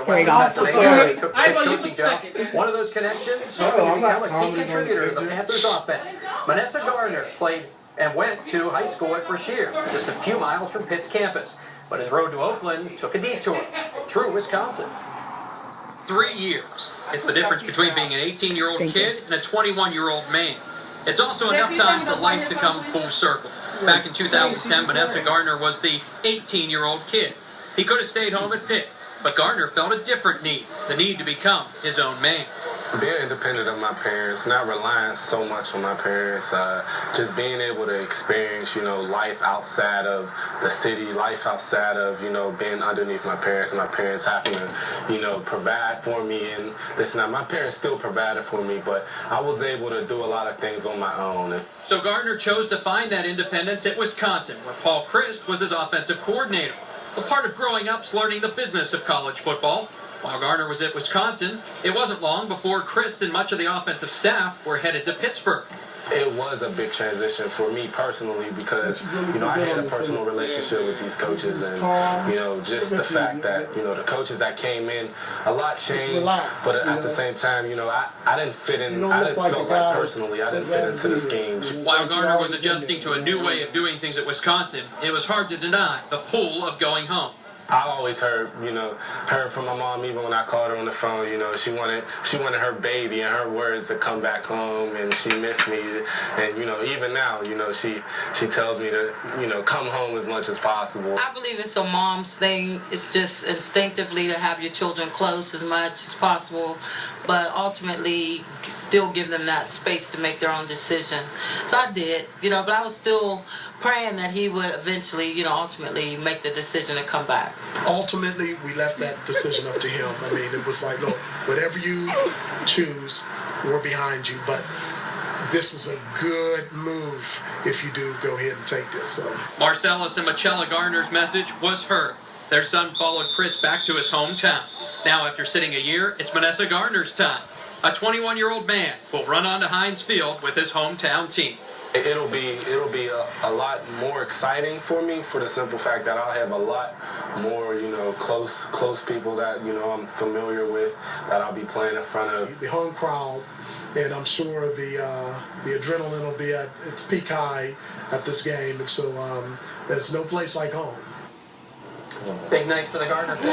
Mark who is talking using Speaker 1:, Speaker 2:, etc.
Speaker 1: to Western Pennsylvania. He took the coaching job. One of those connections,
Speaker 2: I'm not
Speaker 1: become a key contributor to the Panthers' offense. Manasseh played and went to high school at Brashear, just a few miles from Pitt's campus. But his road to Oakland took a detour through Wisconsin.
Speaker 3: 3 years. It's the difference between being an 18-year-old kid and a 21-year-old man. It's also enough time for life to come full circle. Back in 2010, Manasseh Gardner was the 18-year-old kid. He could have stayed home at Pitt, but Gardner felt a different need, the need to become his own man.
Speaker 4: Being independent of my parents, not relying so much on my parents, just being able to experience, life outside of the city, life outside of, being underneath my parents and my parents having to, provide for me and this and that. My parents still provided for me, but I was able to do a lot of things on my own.
Speaker 3: So Gardner chose to find that independence at Wisconsin, where Paul Chryst was his offensive coordinator. A part of growing up's learning the business of college football. While Gardner was at Wisconsin, it wasn't long before Chryst and much of the offensive staff were headed to Pittsburgh.
Speaker 4: It was a big transition for me personally because, I had a personal relationship with these coaches and, just the fact that, the coaches that came in, a lot changed, but at the same time, I didn't fit in, I didn't feel like personally, I didn't fit into the scheme.
Speaker 3: While Gardner was adjusting to a new way of doing things at Wisconsin, it was hard to deny the pull of going home.
Speaker 4: I always heard from my mom, even when I called her on the phone, she wanted her baby and her words to come back home, and she missed me. And, even now, she tells me to, come home as much as possible.
Speaker 5: I believe it's a mom's thing. It's just instinctively to have your children close as much as possible, but ultimately still give them that space to make their own decision. So I did, but I was still praying that he would eventually, ultimately make the decision to come back.
Speaker 6: Ultimately, we left that decision up to him. I mean, it was like, look, whatever you choose, we're behind you. But this is a good move if you do go ahead and take this. So.
Speaker 3: Marcellus and Michelle Gardner's message was heard. Their son followed Chris back to his hometown. Now, after sitting a year, it's Manasseh Gardner's time. A 21-year-old man will run onto Heinz Field with his hometown team.
Speaker 4: It'll be a lot more exciting for me for the simple fact that I'll have a lot more, close people that, I'm familiar with that I'll be playing in front of.
Speaker 6: The home crowd, and I'm sure the adrenaline will be at its peak high at this game. And so there's no place like home.
Speaker 1: Big night for the Gardner family.